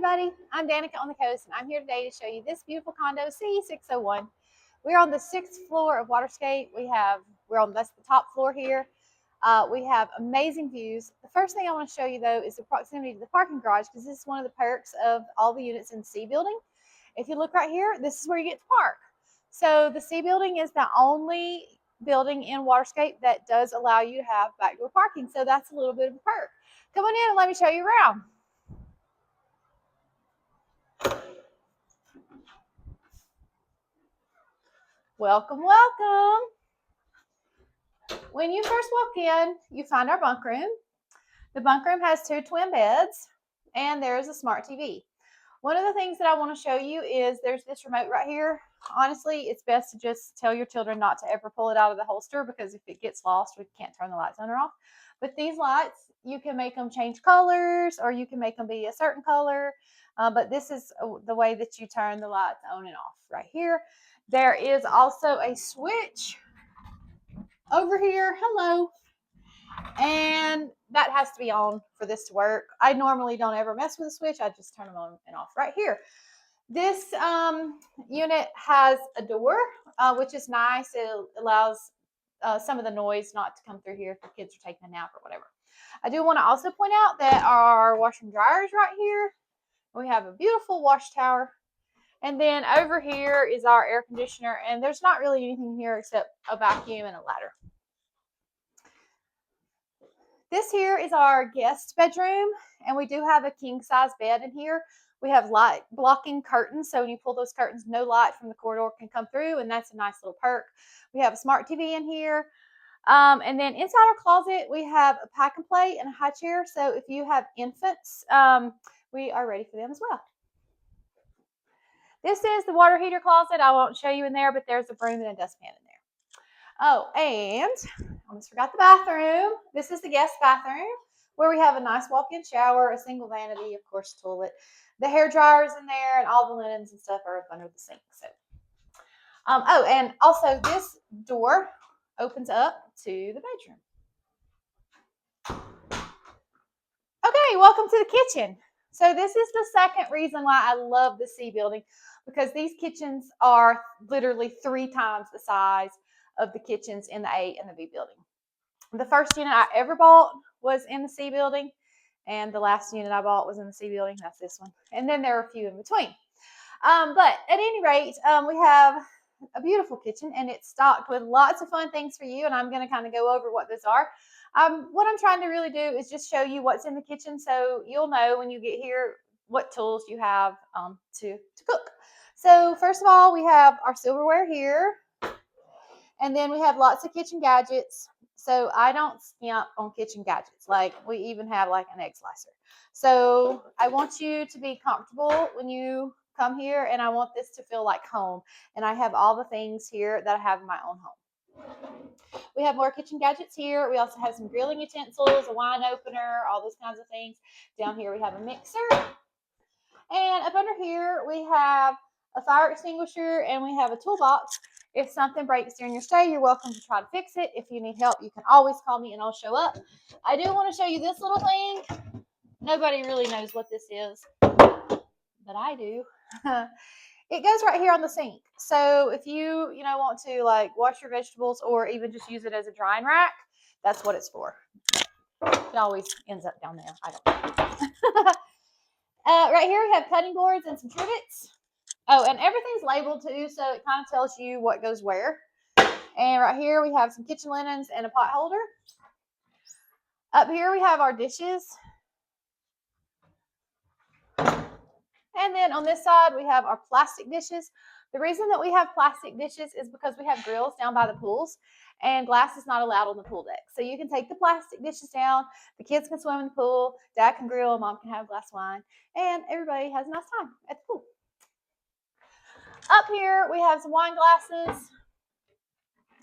everybody, I'm Danica on the coast, and I'm here today to show you this beautiful condo C601. We're on the 6th floor of Waterscape. That's the top floor here. We have amazing views. The first thing I want to show you though is the proximity to the parking garage, because this is one of the perks of all the units in the C building. If you look right here, this is where you get to park. So the C building is the only building in Waterscape that does allow you to have backdoor parking. So that's a little bit of a perk. Come on in and let me show you around. Welcome, welcome. When you first walk in, you find our bunk room. The bunk room has 2 twin beds, and there's a smart TV. One of the things that I want to show you is there's this remote right here. Honestly, it's best to just tell your children not to ever pull it out of the holster, because if it gets lost, we can't turn the lights on or off. But these lights, you can make them change colors, or you can make them be a certain color. But this is the way that you turn the lights on and off right here. There is also a switch over here. Hello. And that has to be on for this to work. I normally don't ever mess with the switch. I just turn them on and off right here. This unit has a door, which is nice. It allows some of the noise not to come through here if the kids are taking a nap or whatever. I do want to also point out that our washer and dryer is right here. We have a beautiful wash tower. And then over here is our air conditioner, and there's not really anything here except a vacuum and a ladder. This here is our guest bedroom, and we do have a king size bed in here. We have light blocking curtains, so when you pull those curtains, no light from the corridor can come through, and that's a nice little perk. We have a smart TV in here. And then inside our closet, we have a pack and play and a high chair. So if you have infants, we are ready for them as well. This is the water heater closet. I won't show you in there, but there's a broom and a dustpan in there. Oh, and I almost forgot the bathroom. This is the guest bathroom, where we have a nice walk-in shower, a single vanity, of course, toilet. The hair dryer's in there, and all the linens and stuff are up under the sink. So, oh, and also this door opens up to the bedroom. Okay, welcome to the kitchen. So this is the second reason why I love the C building, because these kitchens are literally 3 times the size of the kitchens in the A and the B building. The first unit I ever bought was in the C building, and the last unit I bought was in the C building. That's this one. And then there are a few in between. But at any rate, we have a beautiful kitchen, and it's stocked with lots of fun things for you, and I'm going to kind of go over what those are. What I'm trying to really do is just show you what's in the kitchen, so you'll know when you get here what tools you have to cook. So first of all, we have our silverware here, and then we have lots of kitchen gadgets. So I don't skimp on kitchen gadgets. Like, we even have like an egg slicer. So I want you to be comfortable when you come here, and I want this to feel like home. And I have all the things here that I have in my own home. We have more kitchen gadgets here. We also have some grilling utensils, a wine opener, all those kinds of things. Down here we have a mixer. And up under here we have a fire extinguisher, and we have a toolbox. If something breaks during your stay, you're welcome to try to fix it. If you need help, you can always call me and I'll show up. I do want to show you this little thing. Nobody really knows what this is, but I do. It goes right here on the sink. So if you want to like wash your vegetables, or even just use it as a drying rack, that's what it's for. It always ends up down there. I don't know. Right here we have cutting boards and some trivets. Oh, and everything's labeled too, so it kind of tells you what goes where. And right here we have some kitchen linens and a pot holder. Up here we have our dishes. And then on this side we have our plastic dishes. The reason that we have plastic dishes is because we have grills down by the pools, and glass is not allowed on the pool deck. So you can take the plastic dishes down, the kids can swim in the pool, dad can grill, mom can have a glass of wine, and everybody has a nice time at the pool. Up here we have some wine glasses,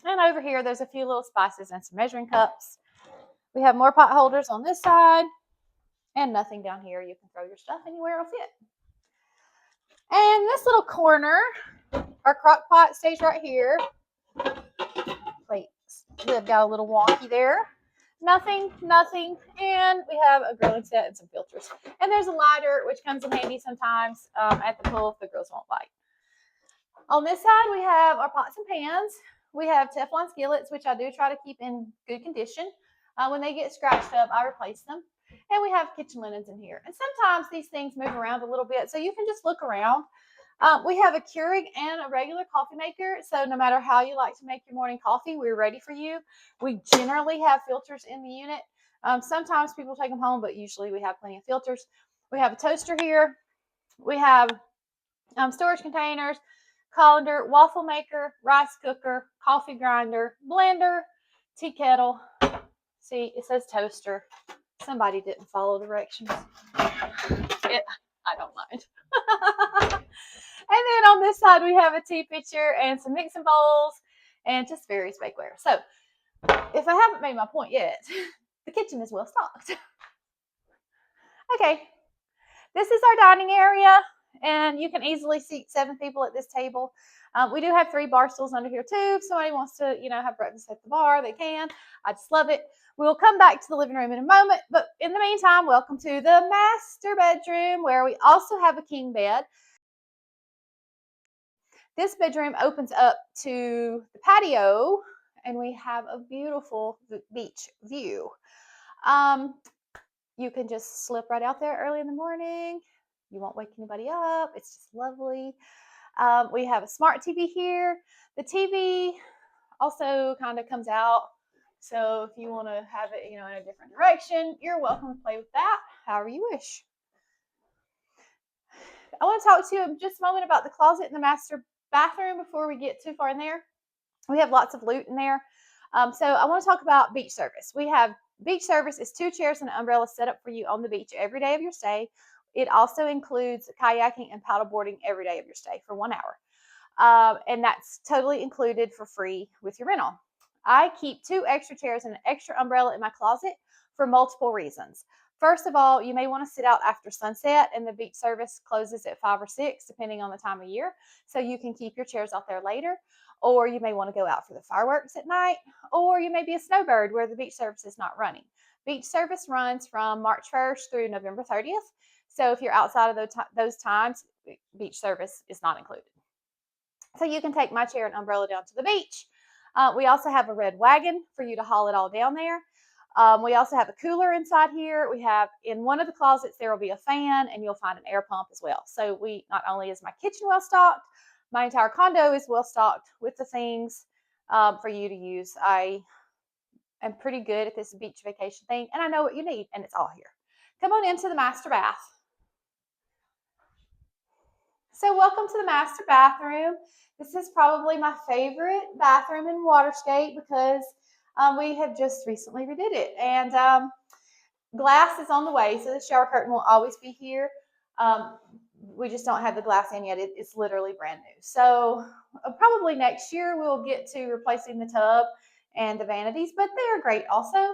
and over here there's a few little spices and some measuring cups. We have more pot holders on this side, and nothing down here. You can throw your stuff anywhere it'll fit. And this little corner, our crock pot stays right here. Wait, they've got a little wonky there. Nothing. And we have a grilling set and some filters. And there's a lighter, which comes in handy sometimes at the pool if the girls won't light. On this side, we have our pots and pans. We have Teflon skillets, which I do try to keep in good condition. When they get scratched up, I replace them. And we have kitchen linens in here. And sometimes these things move around a little bit, so you can just look around. We have a Keurig and a regular coffee maker, so no matter how you like to make your morning coffee, we're ready for you. We generally have filters in the unit. Sometimes people take them home, but usually we have plenty of filters. We have a toaster here. We have storage containers, colander, waffle maker, rice cooker, coffee grinder, blender, tea kettle. See, it says toaster. Somebody didn't follow directions. I don't mind. And then on this side, we have a tea pitcher and some mixing bowls and just various bakeware. So if I haven't made my point yet, the kitchen is well stocked. Okay, this is our dining area, and you can easily seat 7 people at this table. We do have 3 bar stools under here too. If somebody wants to, have breakfast at the bar, they can. I just love it. We'll come back to the living room in a moment, but in the meantime, welcome to the master bedroom, where we also have a king bed. This bedroom opens up to the patio, and we have a beautiful beach view. You can just slip right out there early in the morning. You won't wake anybody up. It's just lovely. We have a smart TV here. The TV also kind of comes out. So if you want to have it, in a different direction, you're welcome to play with that however you wish. I want to talk to you just a moment about the closet in the master bathroom before we get too far in there. We have lots of loot in there. So I want to talk about beach service. We have beach service is 2 chairs and an umbrella set up for you on the beach every day of your stay. It also includes kayaking and paddleboarding every day of your stay for 1 hour. And that's totally included for free with your rental. I keep 2 extra chairs and an extra umbrella in my closet for multiple reasons. First of all, you may want to sit out after sunset, and the beach service closes at 5 or 6, depending on the time of year. So you can keep your chairs out there later. Or you may want to go out for the fireworks at night, or you may be a snowbird where the beach service is not running. Beach service runs from March 1st through November 30th. So if you're outside of those times, beach service is not included. So you can take my chair and umbrella down to the beach. We also have a red wagon for you to haul it all down there. We also have a cooler inside here. We have in one of the closets, there will be a fan, and you'll find an air pump as well. So not only is my kitchen well stocked, my entire condo is well stocked with the things for you to use. I am pretty good at this beach vacation thing, and I know what you need, and it's all here. Come on into the master bath. So welcome to the master bathroom. This is probably my favorite bathroom in Waterscape because we have just recently redid it. And glass is on the way, so the shower curtain will always be here. We just don't have the glass in yet. It's literally brand new. So probably next year we'll get to replacing the tub and the vanities, but they're great also.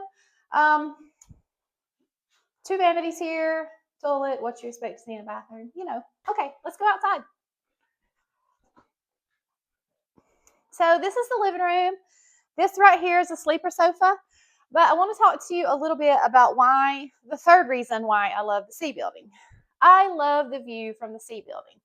2 vanities here, toilet, what you expect to see in a bathroom, Okay, let's go outside. So this is the living room. This right here is a sleeper sofa, but I want to talk to you a little bit about the third reason why I love the C building. I love the view from the C building.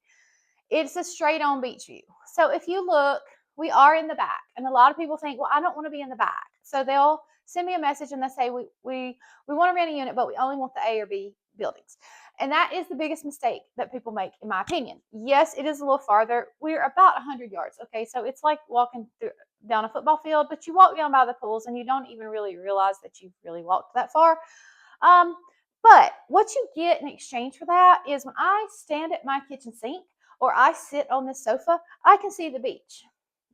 It's a straight on beach view. So if you look, we are in the back, and a lot of people think, well, I don't want to be in the back. So they'll send me a message and they say, we want to rent a unit, but we only want the A or B buildings. And that is the biggest mistake that people make, in my opinion. Yes, it is a little farther. We're about 100 yards. Okay, so it's like walking down a football field, but you walk down by the pools and you don't even really realize that you've really walked that far. But what you get in exchange for that is when I stand at my kitchen sink or I sit on this sofa, I can see the beach.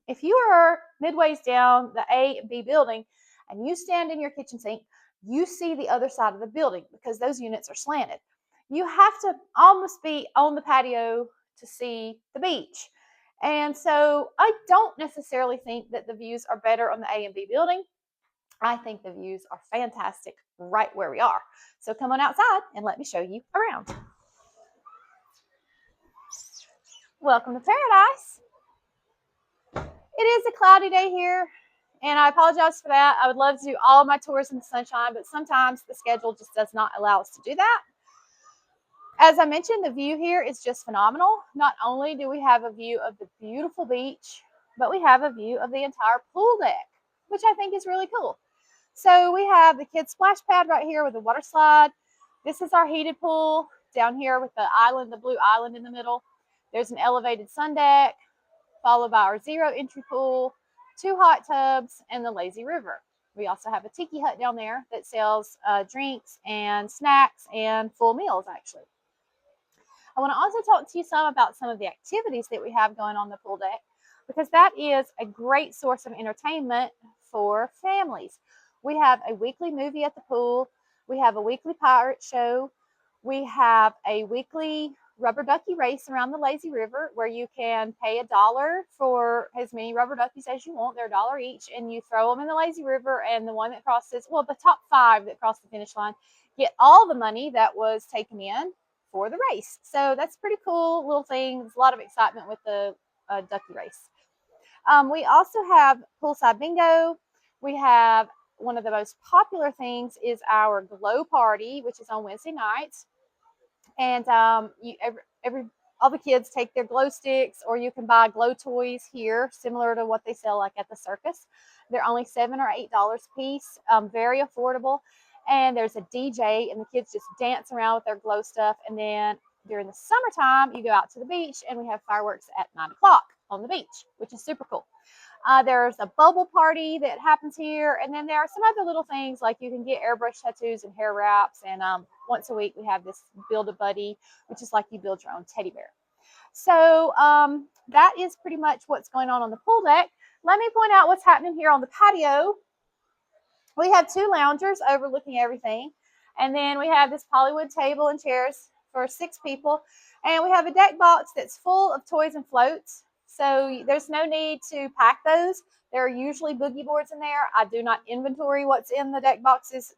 If you are midways down the A and B building and you stand in your kitchen sink, you see the other side of the building because those units are slanted. You have to almost be on the patio to see the beach. And so I don't necessarily think that the views are better on the A and B building. I think the views are fantastic right where we are. So come on outside and let me show you around. Welcome to paradise. It is a cloudy day here And I apologize for that. I would love to do all of my tours in the sunshine, but sometimes the schedule just does not allow us to do that. As I mentioned, the view here is just phenomenal. Not only do we have a view of the beautiful beach, but we have a view of the entire pool deck, which I think is really cool. So we have the kids splash pad right here with the water slide. This is our heated pool down here with the island, the blue island in the middle. There's an elevated sun deck, followed by our zero entry pool, 2 hot tubs, and the lazy river. We also have a tiki hut down there that sells drinks and snacks and full meals, actually. I want to also talk to you some about some of the activities that we have going on the pool deck, because that is a great source of entertainment for families. We have a weekly movie at the pool. We have a weekly pirate show. We have a weekly rubber ducky race around the lazy river where you can pay $1 for as many rubber duckies as you want. They're $1 each, and you throw them in the lazy river, and the one that crosses, well, the top 5 that cross the finish line get all the money that was taken in for the race. So that's pretty cool little thing. There's a lot of excitement with the ducky race. We also have poolside bingo. We have one of the most popular things is our glow party, which is on Wednesday nights. And all the kids take their glow sticks, or you can buy glow toys here, similar to what they sell like at the circus. They're only $7 or $8 a piece, very affordable. And there's a DJ, and the kids just dance around with their glow stuff. And then during the summertime, you go out to the beach, and we have fireworks at 9 o'clock on the beach, which is super cool. There's a bubble party that happens here. And then there are some other little things, like you can get airbrush tattoos and hair wraps. And once a week, we have this Build a Buddy, which is like you build your own teddy bear. So that is pretty much what's going on the pool deck. Let me point out what's happening here on the patio. We have 2 loungers overlooking everything. And then we have this Hollywood table and chairs for 6 people. And we have a deck box that's full of toys and floats. So there's no need to pack those. There are usually boogie boards in there. I do not inventory what's in the deck boxes.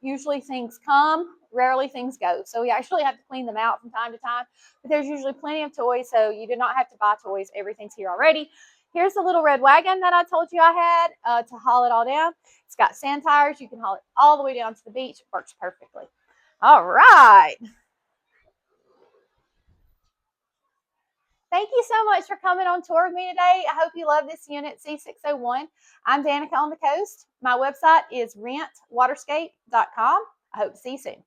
Usually things come, rarely things go. So we actually have to clean them out from time to time. But there's usually plenty of toys, so you do not have to buy toys. Everything's here already. Here's the little red wagon that I told you I had to haul it all down. It's got sand tires. You can haul it all the way down to the beach. It works perfectly. All right. Thank you so much for coming on tour with me today. I hope you love this unit C601. I'm Danica on the Coast. My website is rentwaterscape.com. I hope to see you soon.